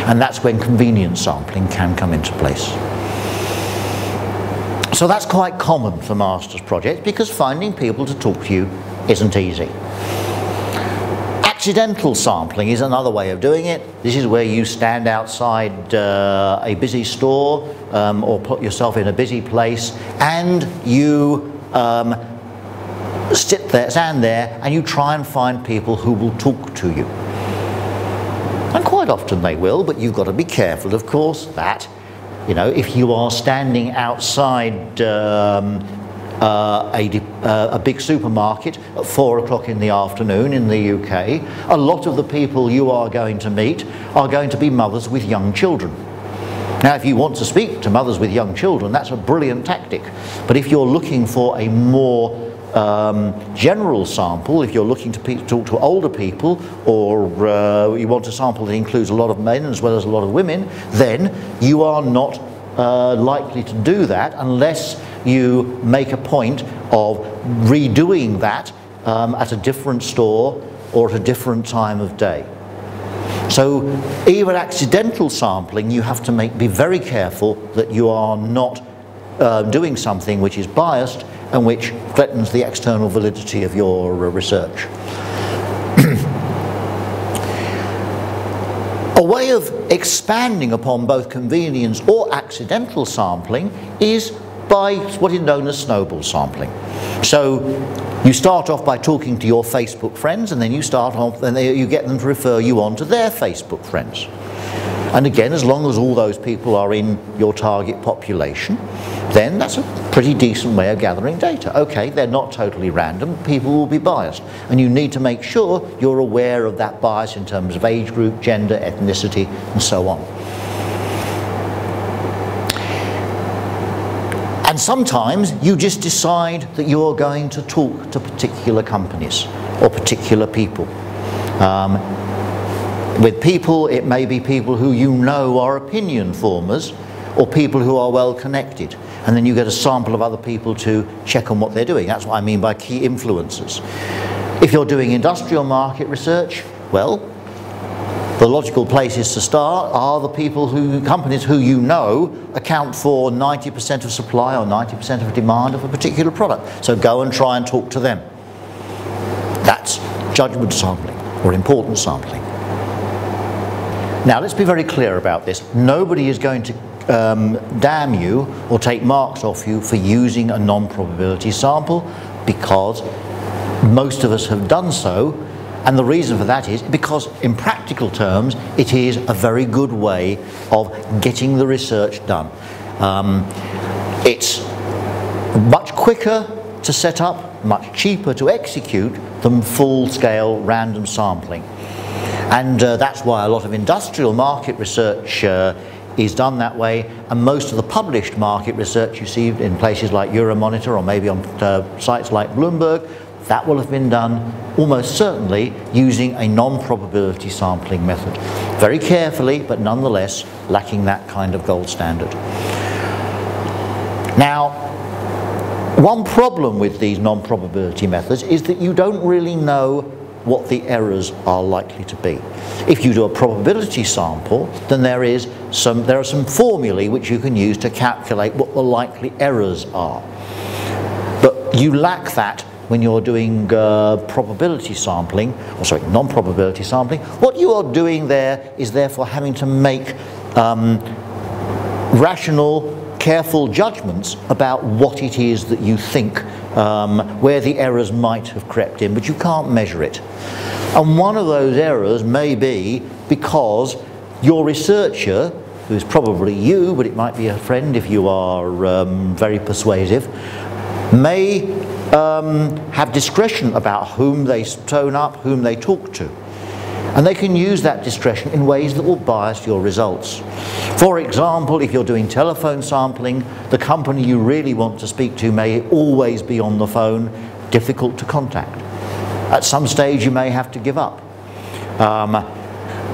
A: And that's when convenience sampling can come into place. So that's quite common for master's projects because finding people to talk to you isn't easy. Accidental sampling is another way of doing it. This is where you stand outside a busy store or put yourself in a busy place and you stand there and you try and find people who will talk to you. And quite often they will, but you've got to be careful, of course, that, you know, if you are standing outside a big supermarket at 4 o'clock in the afternoon in the UK, a lot of the people you are going to meet are going to be mothers with young children. Now, if you want to speak to mothers with young children, that's a brilliant tactic. But if you're looking for a more general sample, if you're looking to talk to older people, or you want a sample that includes a lot of men as well as a lot of women, then you are not likely to do that unless you make a point of redoing that at a different store or at a different time of day. So even accidental sampling, you have to be very careful that you are not doing something which is biased and which threatens the external validity of your research. A way of expanding upon both convenience or accidental sampling is by what is known as snowball sampling. So you start off by talking to your Facebook friends, and then you you get them to refer you on to their Facebook friends. And again, as long as all those people are in your target population, then that's a pretty decent way of gathering data. Okay, they're not totally random, people will be biased, and you need to make sure you're aware of that bias in terms of age group, gender, ethnicity, and so on. And sometimes you just decide that you're going to talk to particular companies or particular people. With people, it may be people who you know are opinion formers or people who are well connected. And then you get a sample of other people to check on what they're doing. That's what I mean by key influencers. If you're doing industrial market research, well, the logical places to start are the companies who you know account for 90% of supply or 90% of demand of a particular product. So go and try and talk to them. That's judgment sampling or importance sampling. Now let's be very clear about this. Nobody is going to damn you or take marks off you for using a non-probability sample, because most of us have done so, and the reason for that is because in practical terms it is a very good way of getting the research done. It's much quicker to set up, much cheaper to execute than full-scale random sampling. And that's why a lot of industrial market research is done that way, and most of the published market research you see in places like Euromonitor or maybe on sites like Bloomberg, that will have been done almost certainly using a non-probability sampling method. Very carefully, but nonetheless lacking that kind of gold standard. Now, one problem with these non-probability methods is that you don't really know what the errors are likely to be. If you do a probability sample, then there are some formulae which you can use to calculate what the likely errors are. But you lack that when you're doing probability sampling, or sorry, non-probability sampling. What you are doing there is therefore having to make rational, careful judgments about what it is that you think, where the errors might have crept in, but you can't measure it. And one of those errors may be because your researcher, who is probably you, but it might be a friend if you are very persuasive, may have discretion about whom they tone up, whom they talk to. And they can use that discretion in ways that will bias your results. For example, if you're doing telephone sampling, the company you really want to speak to may always be on the phone, difficult to contact. At some stage you may have to give up.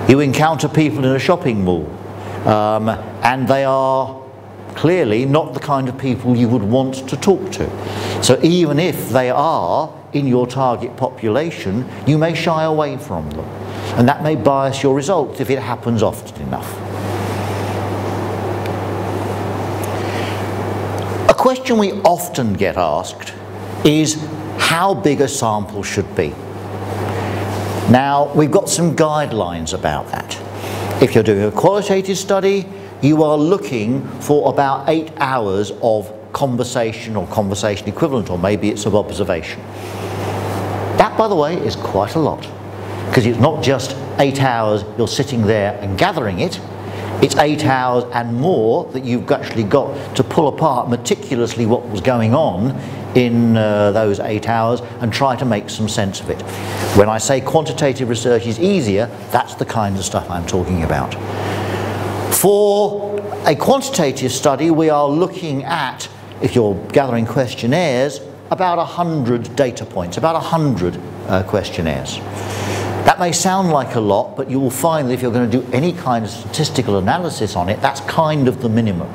A: You encounter people in a shopping mall, and they are clearly not the kind of people you would want to talk to. So even if they are in your target population, you may shy away from them. And that may bias your results if it happens often enough. A question we often get asked is how big a sample should be. Now, we've got some guidelines about that. If you're doing a qualitative study, you are looking for about 8 hours of conversation or conversation equivalent, or maybe it's of observation. That, by the way, is quite a lot, because it's not just 8 hours you're sitting there and gathering it, it's 8 hours and more that you've actually got to pull apart meticulously what was going on in those 8 hours and try to make some sense of it. When I say quantitative research is easier, that's the kind of stuff I'm talking about. For a quantitative study, we are looking at, if you're gathering questionnaires, about 100 data points, about 100 questionnaires. That may sound like a lot, but you will find that if you're going to do any kind of statistical analysis on it, that's kind of the minimum.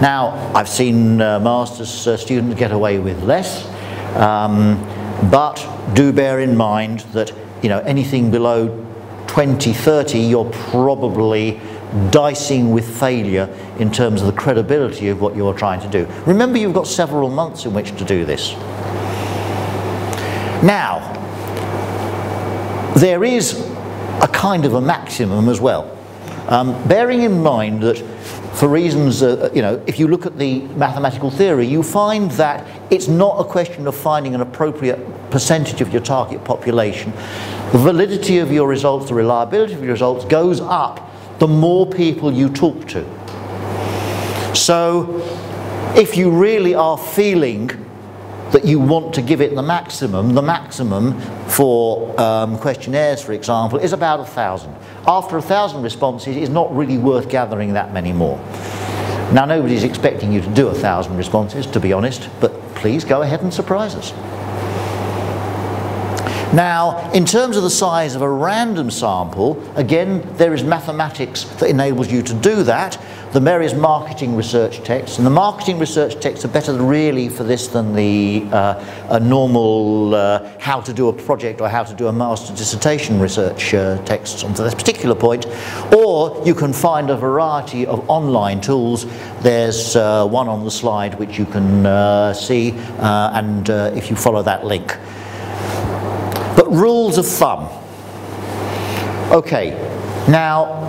A: Now, I've seen master's students get away with less, but do bear in mind that, you know, anything below 20, 30, you're probably dicing with failure in terms of the credibility of what you're trying to do. Remember, you've got several months in which to do this. Now, there is a kind of a maximum as well. Bearing in mind that for reasons, you know, if you look at the mathematical theory, you find that it's not a question of finding an appropriate percentage of your target population. The validity of your results, the reliability of your results goes up the more people you talk to. So if you really are feeling that you want to give it the maximum for questionnaires, for example, is about 1,000. After 1,000 responses, it's not really worth gathering that many more. Now, nobody's expecting you to do 1,000 responses, to be honest, but please go ahead and surprise us. Now, in terms of the size of a random sample, again, there is mathematics that enables you to do that. The various marketing research texts, and the marketing research texts are better really for this than the normal how to do a project or how to do a master dissertation research texts on this particular point. Or you can find a variety of online tools. There's one on the slide which you can see, and if you follow that link. But rules of thumb. Okay, now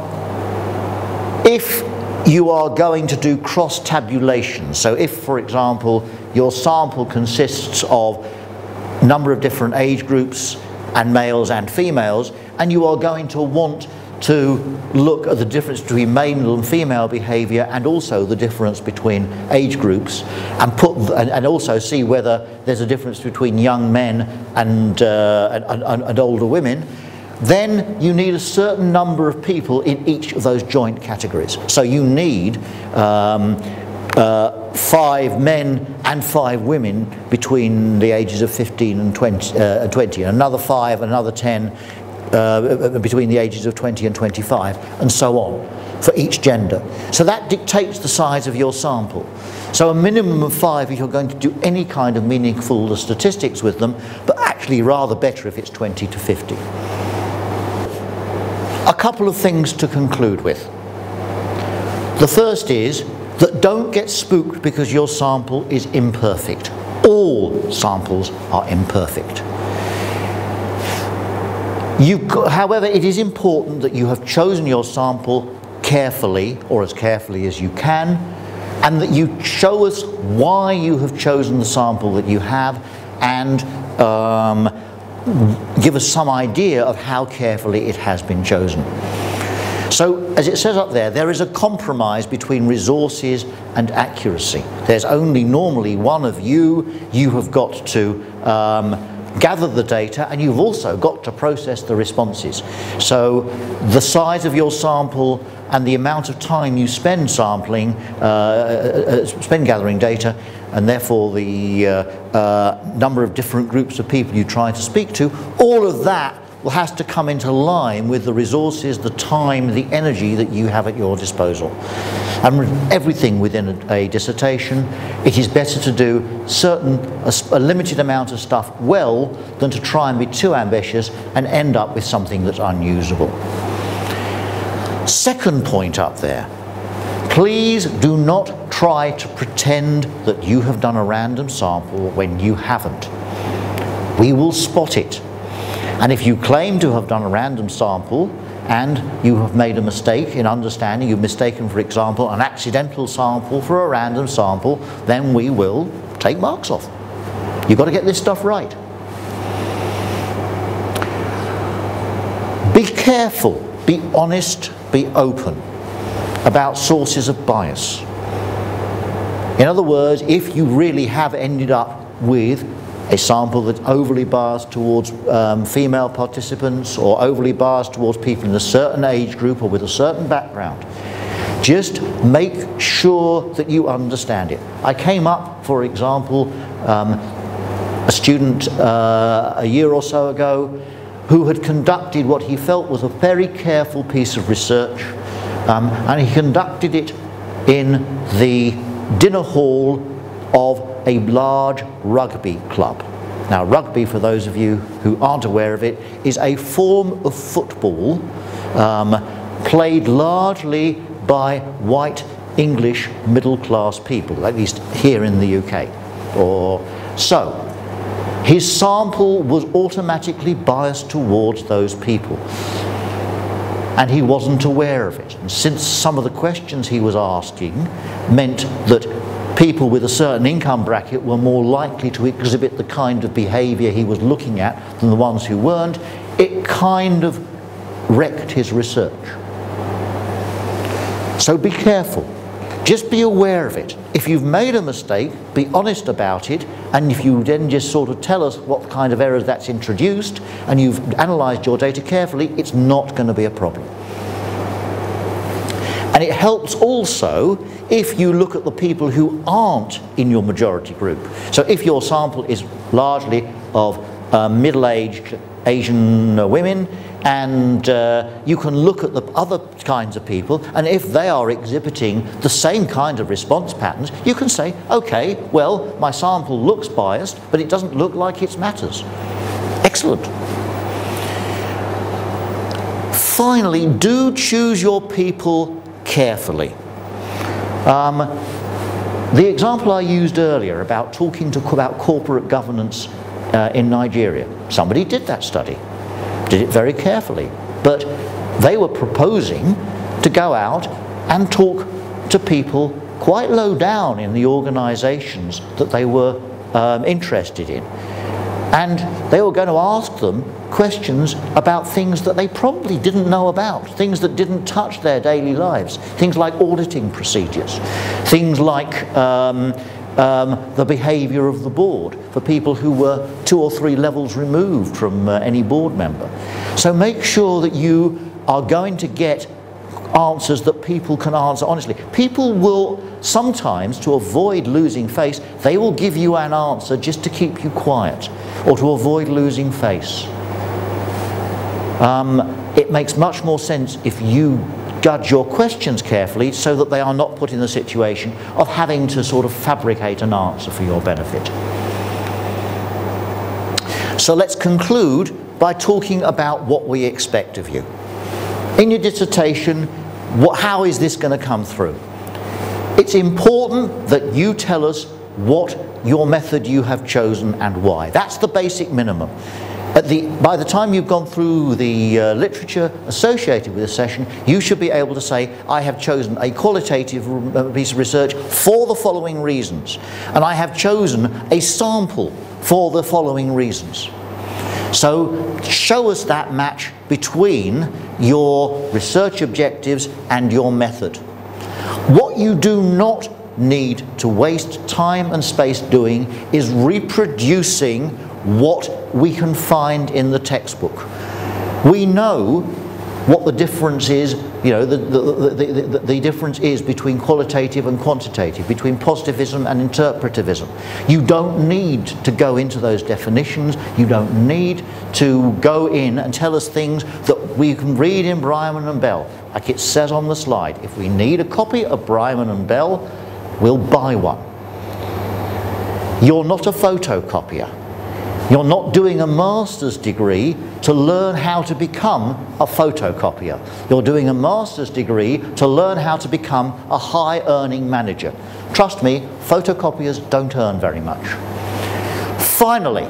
A: if you are going to do cross-tabulation. So if, for example, your sample consists of a number of different age groups and males and females, and you are going to want to look at the difference between male and female behaviour and also the difference between age groups, and also see whether there's a difference between young men and older women, then you need a certain number of people in each of those joint categories. So you need 5 men and 5 women between the ages of 15 and 20, and another 5, another 10 between the ages of 20 and 25, and so on, for each gender. So that dictates the size of your sample. So a minimum of 5 if you're going to do any kind of meaningful statistics with them, but actually rather better if it's 20 to 50. A couple of things to conclude with. The first is that don't get spooked because your sample is imperfect. All samples are imperfect. However, it is important that you have chosen your sample carefully, or as carefully as you can, and that you show us why you have chosen the sample that you have, and give us some idea of how carefully it has been chosen. So, as it says up there, there is a compromise between resources and accuracy. There's only normally one of you. You have got to gather the data, and you've also got to process the responses. So the size of your sample and the amount of time you spend sampling, spend gathering data, and therefore the number of different groups of people you try to speak to, all of that has to come into line with the resources, the time, the energy that you have at your disposal. And with everything within a dissertation, it is better to do a limited amount of stuff well than to try and be too ambitious and end up with something that's unusable. Second point up there, please do not try to pretend that you have done a random sample when you haven't. We will spot it. And if you claim to have done a random sample and you have made a mistake in understanding, you've mistaken, for example, an accidental sample for a random sample, then we will take marks off. You've got to get this stuff right. Be careful, be honest, be open about sources of bias. In other words, if you really have ended up with a sample that's overly biased towards female participants or overly biased towards people in a certain age group or with a certain background, just make sure that you understand it. I came up, for example, a student a year or so ago who had conducted what he felt was a very careful piece of research, and he conducted it in the dinner hall of a large rugby club. Now, rugby, for those of you who aren't aware of it, is a form of football played largely by white English middle-class people, at least here in the UK. So, his sample was automatically biased towards those people, and he wasn't aware of it. And since some of the questions he was asking meant that people with a certain income bracket were more likely to exhibit the kind of behaviour he was looking at than the ones who weren't, it kind of wrecked his research. So be careful. Just be aware of it. If you've made a mistake, be honest about it, and if you then just sort of tell us what kind of errors that's introduced, and you've analysed your data carefully, it's not going to be a problem. And it helps also if you look at the people who aren't in your majority group. So if your sample is largely of middle-aged Asian women, and you can look at the other kinds of people, and if they are exhibiting the same kind of response patterns, you can say, okay, well, my sample looks biased, but it doesn't look like it matters. Excellent. Finally, do choose your people carefully. The example I used earlier about talking about corporate governance in Nigeria, somebody did that study, did it very carefully, but they were proposing to go out and talk to people quite low down in the organisations that they were interested in. And they were going to ask them questions about things that they probably didn't know about, things that didn't touch their daily lives, things like auditing procedures, things like the behaviour of the board for people who were 2 or 3 levels removed from any board member. So make sure that you are going to get answers that people can answer honestly. People will sometimes, to avoid losing face, they will give you an answer just to keep you quiet or to avoid losing face. It makes much more sense if you judge your questions carefully so that they are not put in the situation of having to sort of fabricate an answer for your benefit. So let's conclude by talking about what we expect of you. In your dissertation, how is this going to come through? It's important that you tell us what your method you have chosen and why. That's the basic minimum. By the time you've gone through the literature associated with a session, you should be able to say, I have chosen a qualitative piece of research for the following reasons, and I have chosen a sample for the following reasons. So show us that match between your research objectives and your method. What you do not need to waste time and space doing is reproducing what we can find in the textbook. We know what the difference is, you know, the difference is between qualitative and quantitative, between positivism and interpretivism. You don't need to go into those definitions. You don't need to go in and tell us things that we can read in Bryman and Bell. Like it says on the slide, if we need a copy of Bryman and Bell, we'll buy one. You're not a photocopier. You're not doing a master's degree to learn how to become a photocopier. You're doing a master's degree to learn how to become a high-earning manager. Trust me, photocopiers don't earn very much. Finally,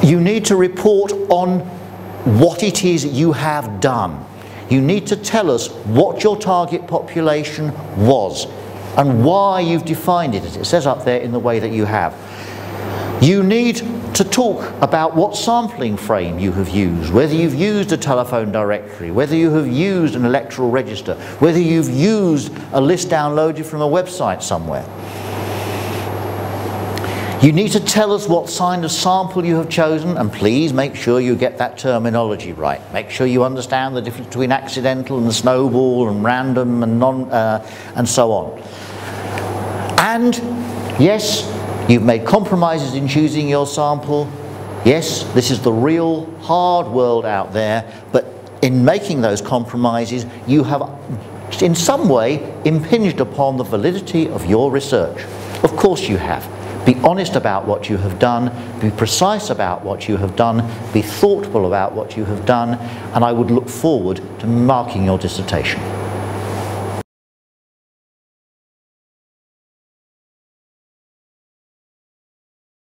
A: you need to report on what it is you have done. You need to tell us what your target population was and why you've defined it, as it says up there, in the way that you have. You need to talk about what sampling frame you have used, whether you've used a telephone directory, whether you have used an electoral register, whether you've used a list downloaded from a website somewhere. You need to tell us what kind of sample you have chosen, and please make sure you get that terminology right. Make sure you understand the difference between accidental and snowball and random and and so on. And yes, you've made compromises in choosing your sample. Yes, this is the real hard world out there, but in making those compromises, you have in some way impinged upon the validity of your research. Of course you have. Be honest about what you have done, be precise about what you have done, be thoughtful about what you have done, and I would look forward to marking your dissertation.